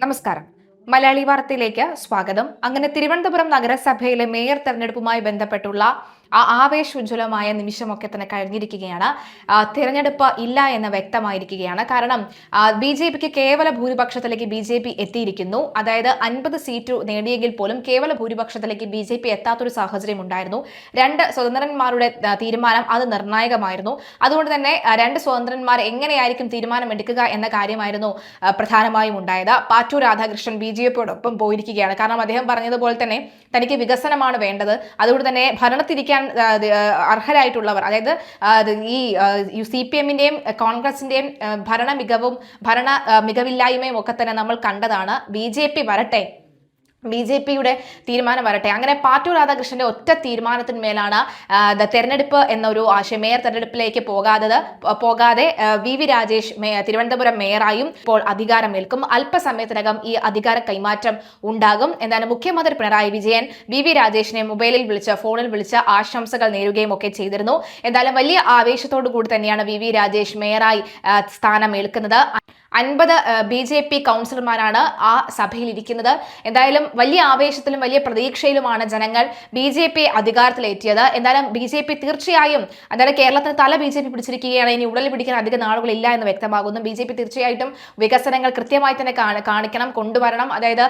നമസ്കാരം. മലയാളി വാർത്തയിലേക്ക് സ്വാഗതം. അങ്ങനെ തിരുവനന്തപുരം നഗരസഭയിലെ മേയർ തെരഞ്ഞെടുപ്പുമായി ബന്ധപ്പെട്ടുള്ള ആവേശോജ്വലമായ നിമിഷമൊക്കെ തന്നെ കഴിഞ്ഞിരിക്കുകയാണ്. തിരഞ്ഞെടുപ്പ് ഇല്ല എന്ന് വ്യക്തമായിരിക്കുകയാണ്. കാരണം BJPക്ക് കേവല ഭൂരിപക്ഷത്തിലേക്ക് BJP എത്തിയിരിക്കുന്നു. അതായത് 50 സീറ്റ് നേടിയെങ്കിൽ പോലും കേവല ഭൂരിപക്ഷത്തിലേക്ക് BJP എത്താത്തൊരു സാഹചര്യം ഉണ്ടായിരുന്നു. 2 സ്വതന്ത്രന്മാരുടെ തീരുമാനം അത് നിർണായകമായിരുന്നു. അതുകൊണ്ട് തന്നെ 2 സ്വതന്ത്രന്മാർ എങ്ങനെയായിരിക്കും തീരുമാനമെടുക്കുക എന്ന കാര്യമായിരുന്നു പ്രധാനമായും ഉണ്ടായത്. പാറ്റൂർ രാധാകൃഷ്ണൻ BJPയോടൊപ്പം പോയിരിക്കുകയാണ്. കാരണം അദ്ദേഹം പറഞ്ഞതുപോലെ തന്നെ തനിക്ക് വികസനമാണ് വേണ്ടത്. അതുകൊണ്ട് തന്നെ ഭരണത്തിരിക്കാൻ അർഹരായിട്ടുള്ളവർ, അതായത് ഈ CPM-ന്റെയും കോൺഗ്രസിന്റെയും ഭരണ മികവില്ലായ്മയും ഒക്കെ തന്നെ നമ്മൾ കണ്ടതാണ്. BJP വരട്ടെ, BJPയുടെ തീരുമാനം വരട്ടെ. അങ്ങനെ പാറ്റൂർ രാധാകൃഷ്ണന്റെ ഒറ്റ തീരുമാനത്തിന്മേലാണ് തെരഞ്ഞെടുപ്പ് എന്നൊരു ആശയം മേയർ തെരഞ്ഞെടുപ്പിലേക്ക് പോകാതെ VV രാജേഷ് തിരുവനന്തപുരം മേയറായും ഇപ്പോൾ അധികാരമേൽക്കും. അല്പസമയത്തിനകം ഈ അധികാര കൈമാറ്റം ഉണ്ടാകും. എന്താണ് മുഖ്യമന്ത്രി പിണറായി വിജയൻ VV രാജേഷിനെ ഫോണിൽ വിളിച്ച് ആശംസകൾ നേരുകയും ഒക്കെ ചെയ്തിരുന്നു. എന്തായാലും വലിയ ആവേശത്തോടു കൂടി തന്നെയാണ് VV രാജേഷ് മേയറായി സ്ഥാനമേൽക്കുന്നത്. 50 BJP കൗൺസിലർമാരാണ് ആ സഭയിൽ ഇരിക്കുന്നത്. എന്തായാലും വലിയ ആവേശത്തിലും വലിയ പ്രതീക്ഷയിലുമാണ് ജനങ്ങൾ BJP അധികാരത്തിലെത്തിയത്. എന്തായാലും BJP തീർച്ചയായും, അതായത് കേരളത്തിന് തല BJP പിടിച്ചിരിക്കുകയാണ്. ഇനി ഉടൽ പിടിക്കാൻ അധിക നാളുകളില്ല എന്ന് വ്യക്തമാകുന്നു. BJP തീർച്ചയായിട്ടും വികസനങ്ങൾ കൃത്യമായി തന്നെ കാണിക്കണം, കൊണ്ടുവരണം. അതായത്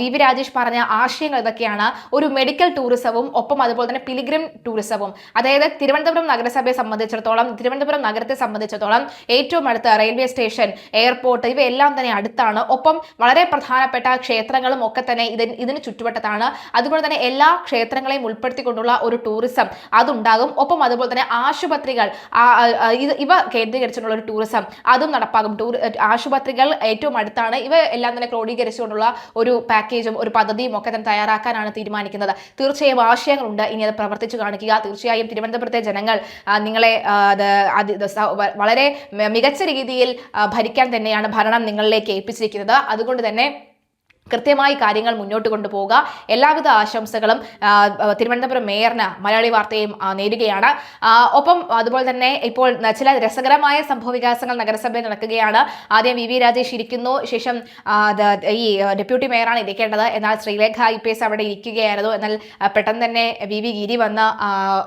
VV രാജേഷ് പറഞ്ഞ ആശയങ്ങൾ ഇതൊക്കെയാണ്. ഒരു മെഡിക്കൽ ടൂറിസവും ഒപ്പം അതുപോലെ തന്നെ പിലിഗ്രിം ടൂറിസവും. അതായത് തിരുവനന്തപുരം നഗരസഭയെ സംബന്ധിച്ചിടത്തോളം, തിരുവനന്തപുരം നഗരത്തെ സംബന്ധിച്ചിടത്തോളം ഏറ്റവും അടുത്ത റെയിൽവേ സ്റ്റേഷൻ, എയർപോർട്ട് ഇവയെല്ലാം തന്നെ അടുത്താണ്. ഒപ്പം വളരെ പ്രധാനപ്പെട്ട ക്ഷേത്രങ്ങളും ഒക്കെ തന്നെ ഇതിന് ചുറ്റുവട്ടത്താണ്. അതുകൊണ്ട് തന്നെ എല്ലാ ക്ഷേത്രങ്ങളെയും ഉൾപ്പെടുത്തിക്കൊണ്ടുള്ള ഒരു ടൂറിസം അതുണ്ടാകും. ഒപ്പം അതുപോലെ തന്നെ ആശുപത്രികൾ, ഇവ കേന്ദ്രീകരിച്ചുള്ള ഒരു ടൂറിസം അതും നടപ്പാകും. ആശുപത്രികൾ ഏറ്റവും അടുത്താണ്. ഇവ എല്ലാം തന്നെ ക്രോഡീകരിച്ചുകൊണ്ടുള്ള ഒരു പാക്കേജും ഒരു പദ്ധതിയും ഒക്കെ തന്നെ തയ്യാറാക്കാനാണ് തീരുമാനിക്കുന്നത്. തീർച്ചയായും ആശയങ്ങളുണ്ട്. ഇനി അത് പ്രവർത്തിച്ചു കാണിക്കുക. തീർച്ചയായും തിരുവനന്തപുരത്തെ ജനങ്ങൾ നിങ്ങളെ വളരെ മികച്ച രീതിയിൽ ഭരിക്കാൻ തന്നെയാണ് ഭരണം നിങ്ങളിലേക്ക് ഏൽപ്പിച്ചിരിക്കുന്നത്. അതുകൊണ്ട് തന്നെ കൃത്യമായി കാര്യങ്ങൾ മുന്നോട്ട് കൊണ്ടുപോവുക. എല്ലാവിധ ആശംസകളും തിരുവനന്തപുരം മേയറിന് മലയാളി വാർത്തയും നേരുകയാണ്. ഒപ്പം അതുപോലെ തന്നെ ഇപ്പോൾ ചില രസകരമായ സംഭവവികാസങ്ങൾ നഗരസഭയിൽ നടക്കുകയാണ്. ആദ്യം VV രാജേഷ് ഇരിക്കുന്നു, ശേഷം ഈ ഡെപ്യൂട്ടി മേയറാണ് ഇരിക്കേണ്ടത്. എന്നാൽ ശ്രീലേഖ IPS അവിടെ ഇരിക്കുകയായിരുന്നു. എന്നാൽ പെട്ടെന്ന് തന്നെ VV ഗിരി വന്ന്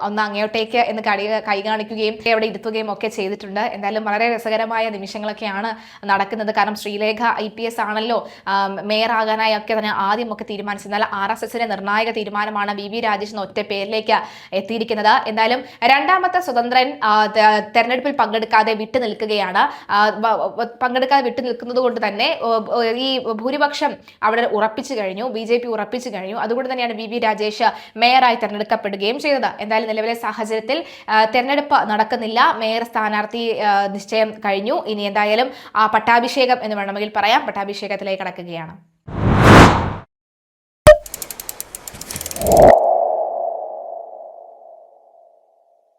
ഒന്ന് അങ്ങോട്ടേക്ക് എന്ന് കൈ കാണിക്കുകയും അവിടെ ഇരുത്തുകയും ഒക്കെ ചെയ്തിട്ടുണ്ട്. എന്തായാലും വളരെ രസകരമായ നിമിഷങ്ങളൊക്കെയാണ് നടക്കുന്നത്. കാരണം ശ്രീലേഖ IPS ആണല്ലോ മേയർ ഒക്കെ തന്നെ ആദ്യമൊക്കെ തീരുമാനിച്ചെന്നാൽ RSSന്റെ നിർണായക തീരുമാനമാണ് VV രാജേഷിന് ഒറ്റ പേരിലേക്ക് എത്തിയിരിക്കുന്നത്. എന്തായാലും രണ്ടാമത്തെ സ്വതന്ത്രൻ തെരഞ്ഞെടുപ്പിൽ പങ്കെടുക്കാതെ വിട്ടുനിൽക്കുന്നത് കൊണ്ട് തന്നെ ഈ ഭൂരിപക്ഷം അവിടെ ഉറപ്പിച്ചു കഴിഞ്ഞു, BJP ഉറപ്പിച്ചു കഴിഞ്ഞു. അതുകൊണ്ട് തന്നെയാണ് VV രാജേഷ് മേയറായി തെരഞ്ഞെടുക്കപ്പെടുകയും ചെയ്തത്. എന്തായാലും നിലവിലെ സാഹചര്യത്തിൽ തെരഞ്ഞെടുപ്പ് നടക്കുന്നില്ല. മേയർ സ്ഥാനാർത്ഥി നിശ്ചയം കഴിഞ്ഞു. ഇനി എന്തായാലും പട്ടാഭിഷേകം എന്ന് വേണമെങ്കിൽ പറയാം, പട്ടാഭിഷേകത്തിലേക്ക് കടക്കുകയാണ്.